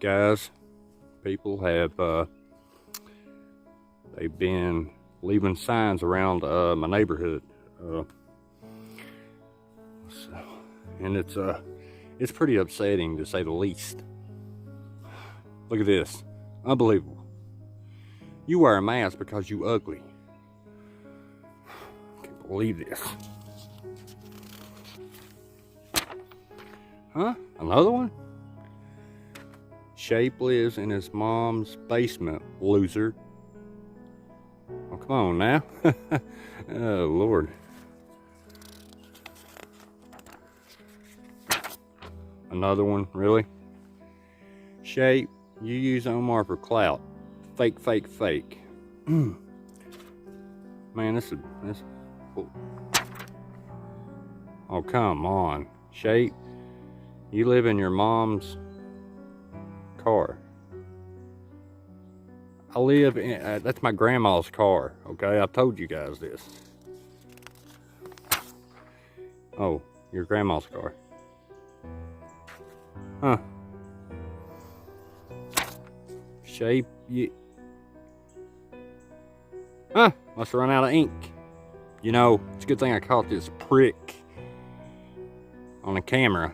Guys, people have they've been leaving signs around my neighborhood, and it's pretty upsetting, to say the least. Look at this. Unbelievable. You wear a mask because you ugly. Can't believe this. Huh? Another one? Shape lives in his mom's basement, loser. Oh, come on now. Oh, Lord. Another one, really? Shape, you use Omar for clout. Fake, fake, fake. Man, this. Oh, come on. Shape, you live in your mom's car. I live in, that's my grandma's car, okay? I've told you guys this. Oh, your grandma's car. Huh. Shape, you... Huh, must have run out of ink. You know, it's a good thing I caught this prick on the camera.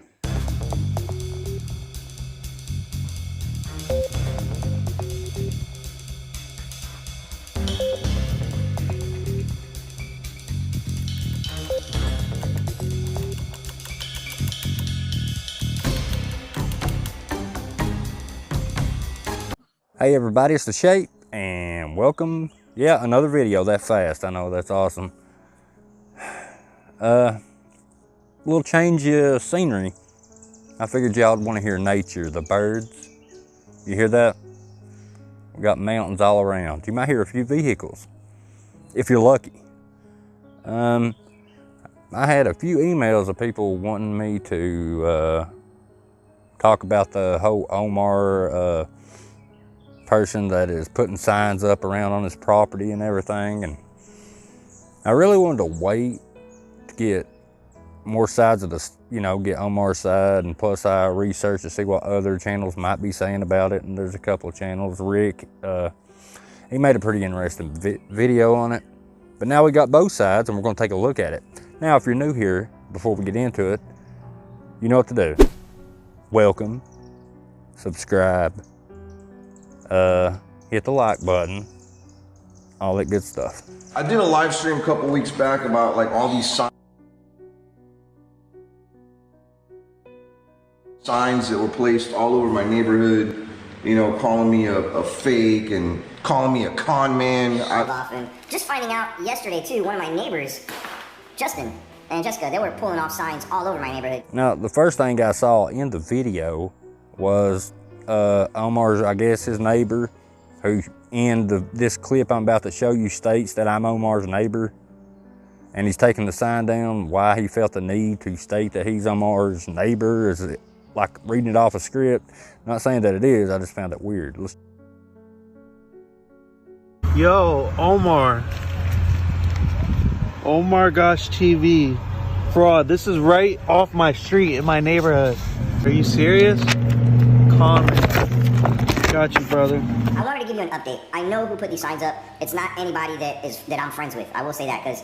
Hey everybody, it's the Shape, and welcome. Yeah, another video that fast. I know, that's awesome. Little change of scenery. I figured y'all would want to hear nature, the birds. You hear that? We got mountains all around. You might hear a few vehicles, if you're lucky. I had a few emails of people wanting me to talk about the whole Omar person that is putting signs up around on his property and everything, and I really wanted to wait to get more sides of the, you know, get Omar's side, and plus I researched to see what other channels might be saying about it, and there's a couple of channels. Rick, he made a pretty interesting video on it, but now we got both sides and we're going to take a look at it. Now, if you're new here, before we get into it, you know what to do. Welcome, subscribe, hit the like button, all that good stuff. I did a live stream a couple weeks back about like all these signs that were placed all over my neighborhood, you know, calling me a fake and calling me a con man. And just finding out yesterday too, one of my neighbors, Justin and Jessica, they were pulling off signs all over my neighborhood. Now, the first thing I saw in the video was Omar's, I guess, his neighbor, who in this clip I'm about to show you states that I'm Omar's neighbor, and he's taking the sign down. Why he felt the need to state that he's Omar's neighbor is like reading it off a script. I'm not saying that it is, I just found it weird. Yo, Omar. OmargoshTV. Fraud. This is right off my street in my neighborhood. Are you serious? Comment. Got you, brother. I wanted to give you an update. I know who put these signs up. It's not anybody that I'm friends with. I will say that, because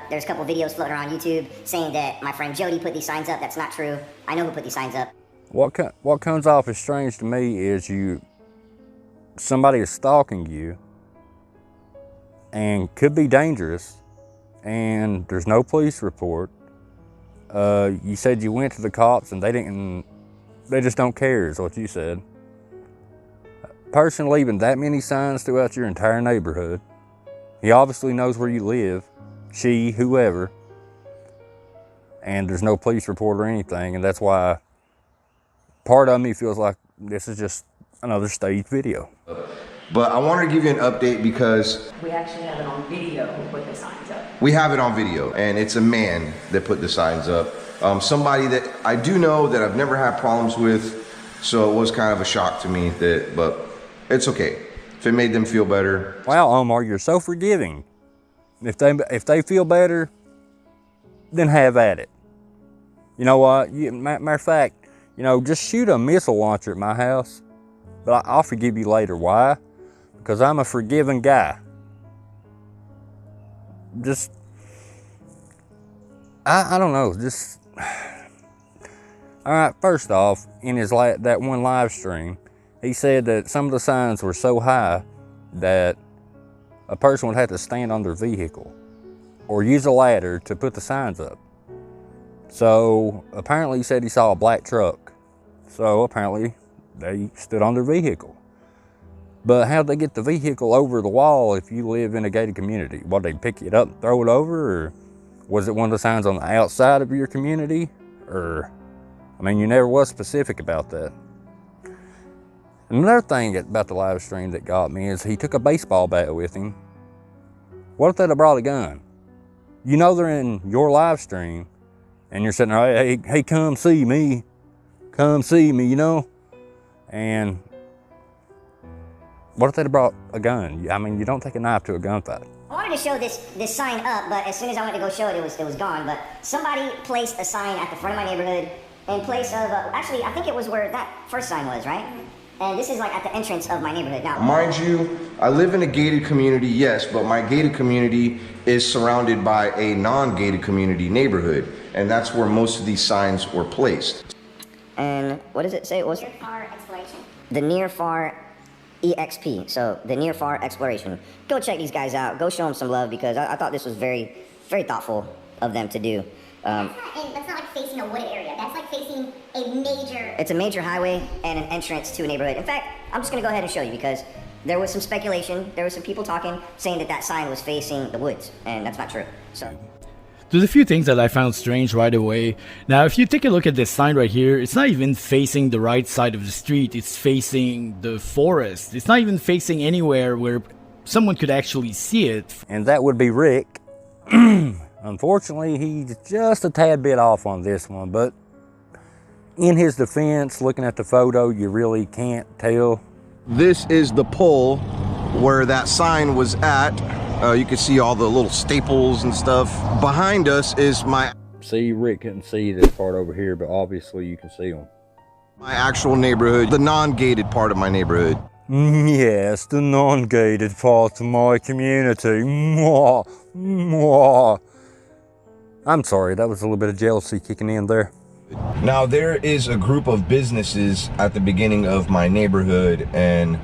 there's a couple videos floating around YouTube saying that my friend Jody put these signs up. That's not true. I know who put these signs up. What comes off as strange to me is somebody is stalking you and could be dangerous, and there's no police report. You said you went to the cops and they just don't care, is what you said. A person leaving that many signs throughout your entire neighborhood, he obviously knows where you live, she, whoever, and there's no police report or anything, and that's why part of me feels like this is just another staged video. But I wanted to give you an update because we actually have it on video who put the signs up. We have it on video, and it's a man that put the signs up. Somebody that I do know that I've never had problems with, so it was kind of a shock to me, but it's okay. If it made them feel better. Wow, Omar, you're so forgiving. If they feel better, then have at it. You know what? Matter of fact, you know, just shoot a missile launcher at my house but I'll forgive you later. Why? Because I'm a forgiving guy. Just, I don't know, just, all right, first off, in his that one live stream, he said that some of the signs were so high that a person would have to stand on their vehicle or use a ladder to put the signs up. So apparently he said he saw a black truck. So apparently they stood on their vehicle. But how'd they get the vehicle over the wall if you live in a gated community? What, they pick it up and throw it over? Or was it one of the signs on the outside of your community? Or, I mean, you never was specific about that. Another thing about the live stream that got me is he took a baseball bat with him. What if they'd have brought a gun? You know they're in your live stream and you're sitting there, hey, come see me, you know? And what if they'd have brought a gun? I mean, you don't take a knife to a gunfight. I wanted to show this sign up, but as soon as I went to go show it, it was gone. But somebody placed a sign at the front of my neighborhood in place of, actually, I think it was where that first sign was, right? And this is like at the entrance of my neighborhood now. Mind you, I live in a gated community, yes, but my gated community is surrounded by a non-gated community neighborhood, and that's where most of these signs were placed. And what does it say? It was Near far exploration. the near far EXP, so the near far exploration. Go check these guys out. Go show them some love because I thought this was very, very thoughtful of them to do. That's not like facing a wooded area. That's like facing a major... It's a major highway and an entrance to a neighborhood. In fact, I'm just going to go ahead and show you because there was some speculation. There was some people talking, saying that that sign was facing the woods, and that's not true. So There's a few things that I found strange right away. Now, if you take a look at this sign right here, it's not even facing the right side of the street. It's facing the forest. It's not even facing anywhere where someone could actually see it. And that would be Rick. Unfortunately, he's just a tad bit off on this one, but in his defense, looking at the photo, you really can't tell. This is the pole where that sign was at. You can see all the little staples and stuff. Behind us is my... See, Rick couldn't see this part over here, but obviously you can see them. my actual neighborhood, the non-gated part of my neighborhood. Yes, the non-gated part of my community. Mwah, mwah. I'm sorry, that was a little bit of jealousy kicking in there. Now, there is a group of businesses at the beginning of my neighborhood, and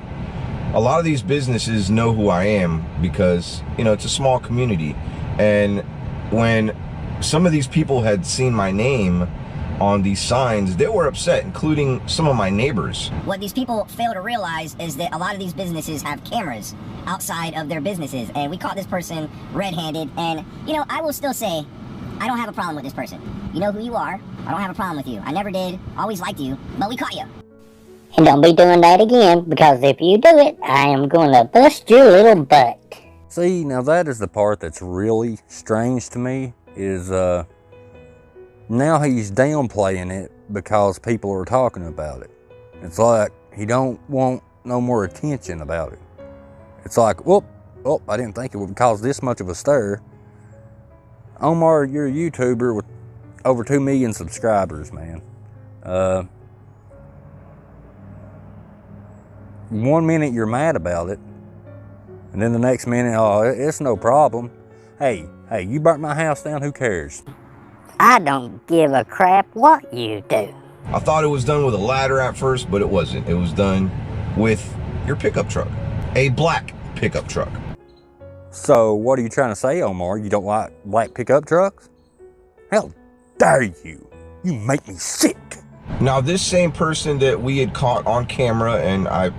a lot of these businesses know who I am because, you know, it's a small community. And when some of these people had seen my name on these signs, they were upset, including some of my neighbors. what these people fail to realize is that a lot of these businesses have cameras outside of their businesses, and we caught this person red-handed, and, you know, I will still say, I don't have a problem with this person. You know who you are. I don't have a problem with you. I never did. Always liked you, but we caught you. And don't be doing that again, because if you do it, I am going to bust your little butt. See, now that is the part that's really strange to me, is now he's downplaying it because people are talking about it. It's like he don't want no more attention about it. It's like, whoop, oh, I didn't think it would cause this much of a stir. Omar, you're a YouTuber with over 2 million subscribers, man. 1 minute you're mad about it, and then the next minute, oh, it's no problem. Hey, you burnt my house down, who cares? I don't give a crap what you do. I thought it was done with a ladder at first, but it wasn't. It was done with your pickup truck, a black pickup truck. So what are you trying to say, Omar? You don't like black pickup trucks? How dare you? You make me sick. Now, this same person that we had caught on camera, and I'm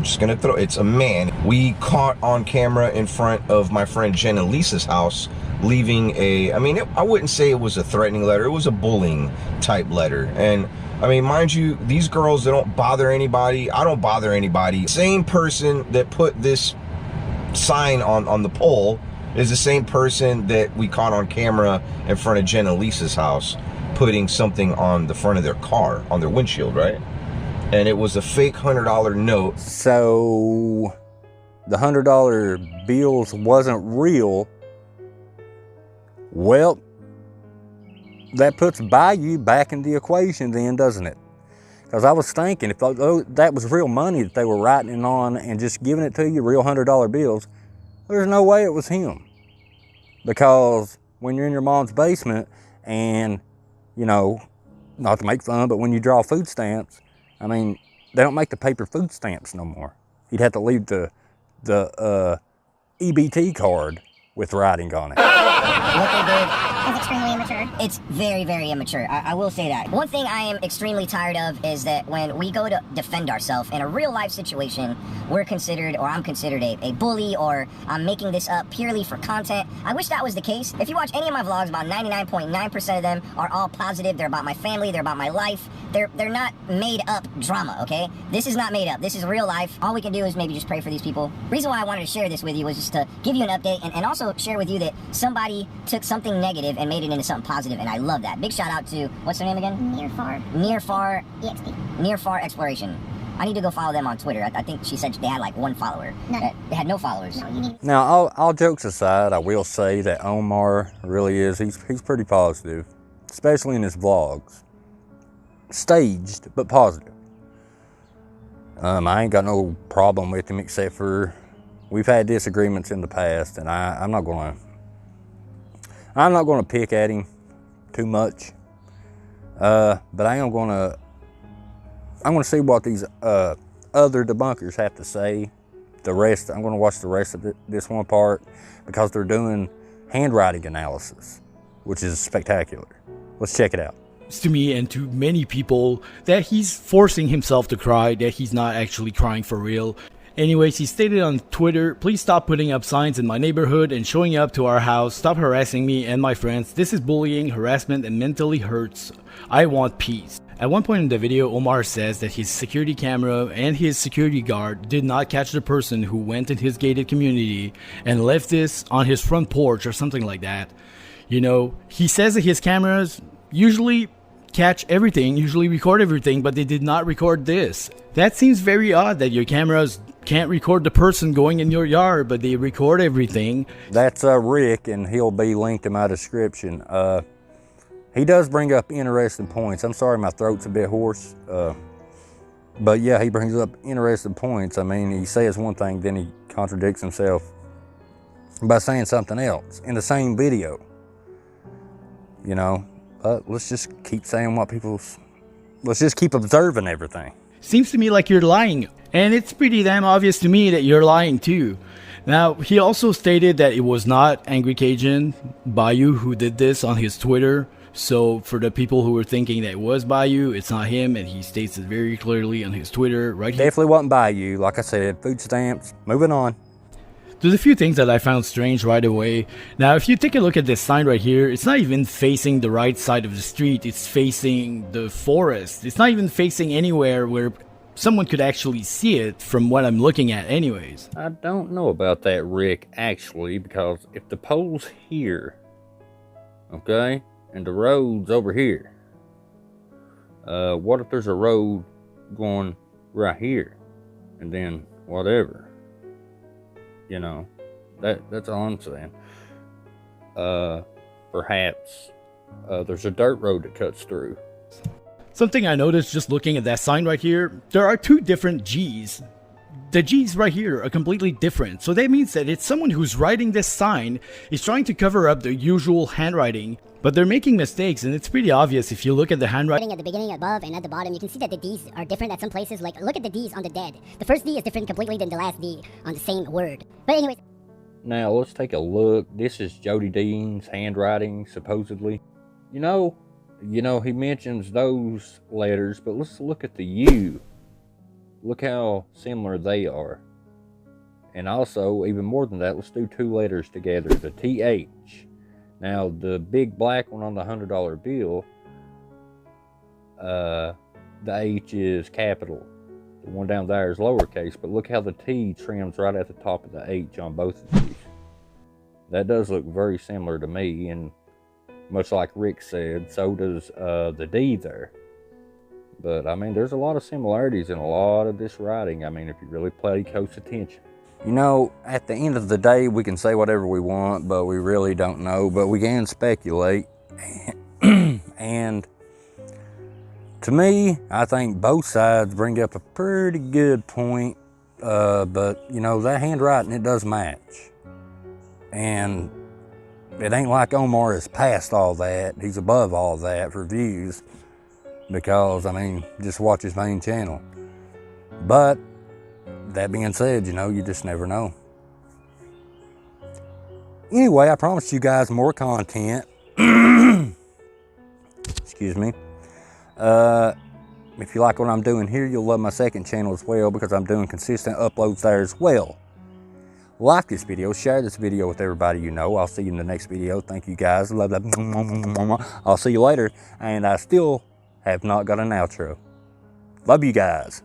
just gonna throw, it's a man. We caught on camera in front of my friend Jen and Lisa's house, leaving a, I wouldn't say it was a threatening letter, it was a bullying type letter. And I mean, mind you, these girls, they don't bother anybody, I don't bother anybody. Same person that put this sign on the pole is the same person that we caught on camera in front of Jen and Lisa's house, putting something on the front of their car, on their windshield, right? And it was a fake $100 note. So the $100 bills wasn't real. Well, that puts value back in the equation then, doesn't it? Because I was thinking, if that was real money that they were writing it on and just giving it to you, real $100 bills, there's no way it was him. Because when you're in your mom's basement and, you know, not to make fun, but when you draw food stamps, I mean, they don't make the paper food stamps no more. You'd have to leave the EBT card with writing on it. What they did is extremely immature. It's very, very immature. I will say that. One thing I am extremely tired of is that when we go to defend ourselves in a real life situation, we're considered, or I'm considered a bully, or I'm making this up purely for content. I wish that was the case. If you watch any of my vlogs, about 99.9% of them are all positive. They're about my family. They're about my life. They're not made up drama, okay? This is not made up. This is real life. All we can do is maybe just pray for these people. Reason why I wanted to share this with you was just to give you an update and also share with you that somebody took something negative and made it into something positive, and I love that. Big shout out to, what's their name again? Nearfar EXP. Nearfar Exploration. I need to go follow them on Twitter. I think she said they had like 1 follower. No. They had no followers. No, now, all jokes aside, I will say that Omar really is, he's pretty positive, especially in his vlogs. Staged, but positive. I ain't got no problem with him, except for we've had disagreements in the past, and I'm not gonna pick at him too much. But I'm gonna see what these other debunkers have to say. The rest, I'm gonna watch the rest of this one part, because they're doing handwriting analysis, which is spectacular. Let's check it out. To me and to many people that he's forcing himself to cry, that he's not actually crying for real. Anyways, he stated on Twitter, "Please stop putting up signs in my neighborhood and showing up to our house. Stop harassing me and my friends. This is bullying, harassment, and mentally hurts. I want peace." At one point in the video, Omar says that his security camera and his security guard did not catch the person who went in his gated community and left this on his front porch or something like that. You know, he says that his cameras usually catch everything, usually record everything, but they did not record this. That seems very odd that your cameras can't record the person going in your yard, but they record everything. That's Rick, and he'll be linked in my description. He does bring up interesting points. I'm sorry, my throat's a bit hoarse. But yeah, he brings up interesting points. I mean, he says one thing, then he contradicts himself by saying something else in the same video. You know, let's just keep saying let's just keep observing everything. Seems to me like you're lying, and it's pretty damn obvious to me that you're lying too. Now, he also stated that it was not Angry Cajun Bayou who did this on his Twitter. So for the people who were thinking that it was Bayou, it's not him, and he states it very clearly on his Twitter right here. Definitely wasn't Bayou. Like I said, food stamps. Moving on. There's a few things that I found strange right away. Now, if you take a look at this sign right here, it's not even facing the right side of the street. It's facing the forest. It's not even facing anywhere where someone could actually see it from what I'm looking at anyways. I don't know about that, Rick, actually, because if the pole's here, okay, and the road's over here, what if there's a road going right here, and then whatever? You know, that's all I'm saying. Perhaps there's a dirt road that cuts through. Something I noticed just looking at that sign right here, there are 2 different G's. The G's right here are completely different. So that means that it's someone who's writing this sign is trying to cover up the usual handwriting, but they're making mistakes, and it's pretty obvious if you look at the handwriting. At the beginning, above, and at the bottom, you can see that the D's are different at some places. Like, look at the D's on the dead. The first D is different completely than the last D on the same word. But anyways. Now, let's take a look. This is Jody Dean's handwriting, supposedly. You know, he mentions those letters, but let's look at the U. Look how similar they are. And also, even more than that, let's do 2 letters together, the TH. Now, the big black one on the $100 bill, the H is capital. The one down there is lowercase, but look how the T trims right at the top of the H on both of these. That does look very similar to me, and much like Rick said, so does the D there. But, I mean, there's a lot of similarities in a lot of this writing, I mean, if you really pay close attention. You know, at the end of the day, we can say whatever we want, but we really don't know. But we can speculate. And To me, I think both sides bring up a pretty good point, but you know, that handwriting, it does match. And it ain't like Omar is past all that. He's above all that for views, because, I mean, just watch his main channel. But that being said, you know, you just never know. Anyway, I promised you guys more content. Excuse me. If you like what I'm doing here, you'll love my second channel as well, because I'm doing consistent uploads there as well. Like this video, share this video with everybody you know. I'll see you in the next video. Thank you guys. Love, love. I'll see you later. And I still have not got an outro. Love you guys.